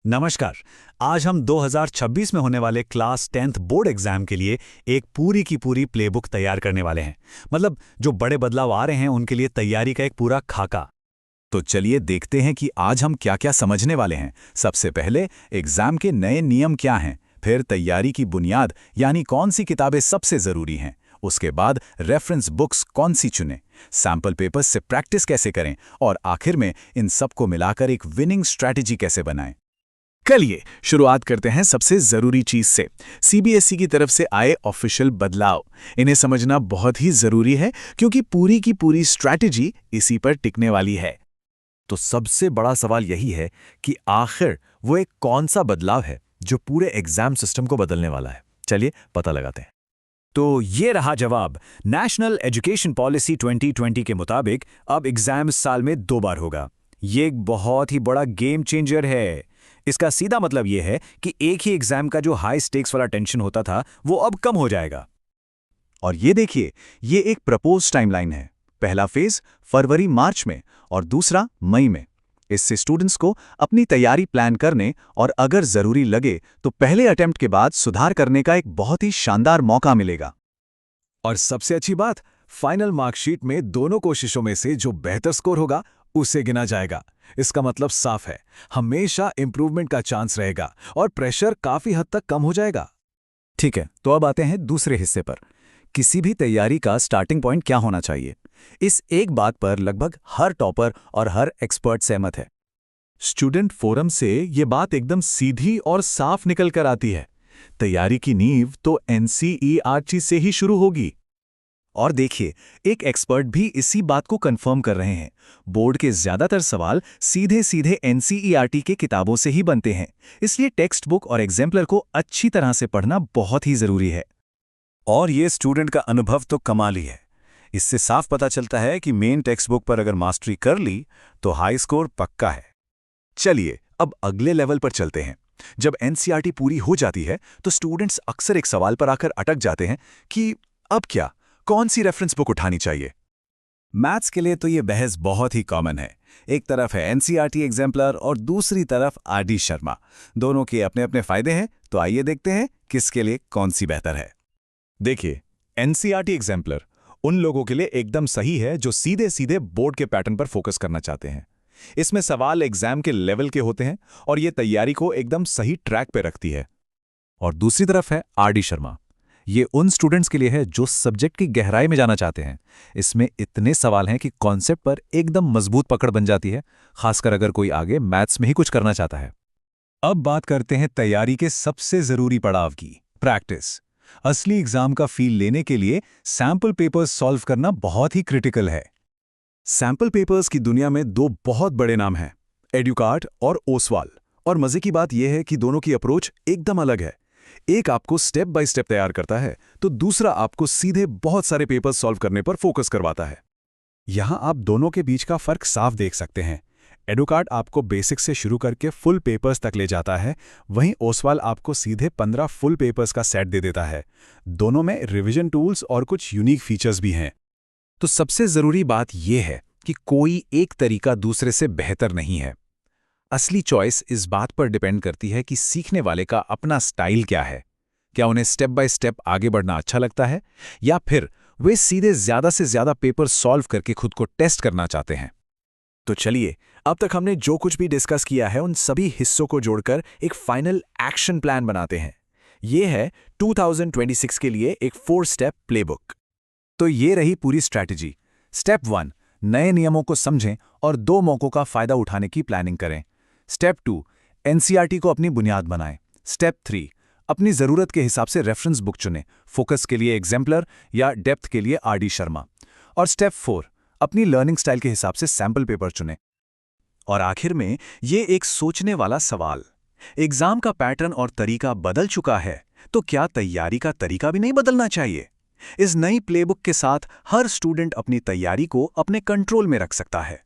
नमस्कार। आज हम 2026 में होने वाले क्लास 10th बोर्ड एग्जाम के लिए एक पूरी की पूरी प्लेबुक तैयार करने वाले हैं। मतलब जो बड़े बदलाव आ रहे हैं उनके लिए तैयारी का एक पूरा खाका। तो चलिए देखते हैं कि आज हम क्या क्या समझने वाले हैं। सबसे पहले एग्जाम के नए नियम क्या हैं, फिर तैयारी की बुनियाद यानी कौन सी किताबें सबसे ज़रूरी हैं, उसके बाद रेफरेंस बुक्स कौन सी चुनें, सैम्पल पेपर्स से प्रैक्टिस कैसे करें और आखिर में इन सबको मिलाकर एक विनिंग स्ट्रैटेजी कैसे बनाएं। चलिए शुरुआत करते हैं सबसे जरूरी चीज से, सीबीएसई की तरफ से आए ऑफिशियल बदलाव। इन्हें समझना बहुत ही जरूरी है क्योंकि पूरी की पूरी स्ट्रैटेजी इसी पर टिकने वाली है। तो सबसे बड़ा सवाल यही है कि आखिर वो एक कौन सा बदलाव है जो पूरे एग्जाम सिस्टम को बदलने वाला है। चलिए पता लगाते हैं। तो ये रहा जवाब। नेशनल एजुकेशन पॉलिसी 2020 के मुताबिक अब एग्जाम साल में 2 बार होगा। ये एक बहुत ही बड़ा गेम चेंजर है। इसका सीधा मतलब ये है कि एक ही एग्जाम का जो हाई स्टेक्स वाला टेंशन होता था वो अब कम हो जाएगा। और ये देखिए, ये एक प्रपोज टाइमलाइन है। पहला फेज फरवरी मार्च में और दूसरा मई में। इससे स्टूडेंट्स को अपनी तैयारी प्लान करने और अगर जरूरी लगे तो पहले अटेम्प्ट के बाद सुधार करने का एक बहुत ही शानदार मौका मिलेगा। और सबसे अच्छी बात, फाइनल मार्कशीट में दोनों कोशिशों में से जो बेहतर स्कोर होगा उसे गिना जाएगा। इसका मतलब साफ है, हमेशा इंप्रूवमेंट का चांस रहेगा और प्रेशर काफी हद तक कम हो जाएगा। ठीक है, तो अब आते हैं दूसरे हिस्से पर। किसी भी तैयारी का स्टार्टिंग पॉइंट क्या होना चाहिए। इस एक बात पर लगभग हर टॉपर और हर एक्सपर्ट सहमत है। स्टूडेंट फोरम से ये बात एकदम सीधी और साफ निकल कर आती है। तैयारी की नींव तो एनसीईआरटी से ही शुरू होगी। और देखिए, एक एक्सपर्ट भी इसी बात को कंफर्म कर रहे हैं। बोर्ड के ज्यादातर सवाल सीधे सीधे एनसीईआरटी के किताबों से ही बनते हैं, इसलिए टेक्स्ट बुक और एग्जाम्पलर को अच्छी तरह से पढ़ना बहुत ही जरूरी है। और ये स्टूडेंट का अनुभव तो कमाल ही है। इससे साफ पता चलता है कि मेन टेक्स्ट बुक पर अगर मास्टरी कर ली तो हाई स्कोर पक्का है। चलिए अब अगले लेवल पर चलते हैं। जब एनसीईआरटी पूरी हो जाती है तो स्टूडेंट्स अक्सर एक सवाल पर आकर अटक जाते हैं कि अब क्या, कौन सी रेफरेंस बुक उठानी चाहिए। मैथ्स के लिए तो ये बहस बहुत ही कॉमन है। एक तरफ है एनसीईआरटी एग्जाम्पलर और दूसरी तरफ आरडी शर्मा। दोनों के अपने अपने फायदे हैं, तो आइए देखते हैं किसके लिए कौन सी बेहतर है। देखिए, एनसीईआरटी एग्जाम्पलर उन लोगों के लिए एकदम सही है जो सीधे सीधे बोर्ड के पैटर्न पर फोकस करना चाहते हैं। इसमें सवाल एग्जाम के लेवल के होते हैं और ये तैयारी को एकदम सही ट्रैक पे रखती है। और दूसरी तरफ है आरडी शर्मा। ये उन स्टूडेंट्स के लिए है जो सब्जेक्ट की गहराई में जाना चाहते हैं। इसमें इतने सवाल हैं कि कॉन्सेप्ट पर एकदम मजबूत पकड़ बन जाती है, खासकर अगर कोई आगे मैथ्स में ही कुछ करना चाहता है। अब बात करते हैं तैयारी के सबसे जरूरी पड़ाव की, प्रैक्टिस। असली एग्जाम का फील लेने के लिए सैंपल पेपर्स सॉल्व करना बहुत ही क्रिटिकल है। सैंपल पेपर्स की दुनिया में दो बहुत बड़े नाम हैं, एडुकार्ट और ओसवाल। और मजे की बात यह है कि दोनों की अप्रोच एकदम अलग है। एक आपको स्टेप बाय स्टेप तैयार करता है तो दूसरा आपको सीधे बहुत सारे पेपर्स सॉल्व करने पर फोकस करवाता है। यहां आप दोनों के बीच का फर्क साफ देख सकते हैं। एडुकार्ट आपको बेसिक से शुरू करके फुल पेपर्स तक ले जाता है, वहीं ओसवाल आपको सीधे 15 फुल पेपर्स का सेट दे देता है। दोनों में रिवीजन टूल्स और कुछ यूनिक फीचर्स भी हैं। तो सबसे जरूरी बात यह है कि कोई एक तरीका दूसरे से बेहतर नहीं है। असली चॉइस इस बात पर डिपेंड करती है कि सीखने वाले का अपना स्टाइल क्या है। क्या उन्हें स्टेप बाय स्टेप आगे बढ़ना अच्छा लगता है, या फिर वे सीधे ज्यादा से ज्यादा पेपर सॉल्व करके खुद को टेस्ट करना चाहते हैं। तो चलिए, अब तक हमने जो कुछ भी डिस्कस किया है उन सभी हिस्सों को जोड़कर एक फाइनल एक्शन प्लान बनाते हैं। यह है 2026 के लिए एक 4 स्टेप प्लेबुक। तो ये रही पूरी स्ट्रैटेजी। स्टेप 1, नए नियमों को समझें और 2 मौकों का फायदा उठाने की प्लानिंग करें। स्टेप 2, एनसीईआरटी को अपनी बुनियाद बनाएं। स्टेप 3, अपनी जरूरत के हिसाब से रेफरेंस बुक चुनें, फोकस के लिए एग्जाम्पलर या डेप्थ के लिए आरडी शर्मा। और स्टेप 4, अपनी लर्निंग स्टाइल के हिसाब से सैंपल पेपर चुनें। और आखिर में ये एक सोचने वाला सवाल, एग्जाम का पैटर्न और तरीका बदल चुका है, तो क्या तैयारी का तरीका भी नहीं बदलना चाहिए? इस नई प्लेबुक के साथ हर स्टूडेंट अपनी तैयारी को अपने कंट्रोल में रख सकता है।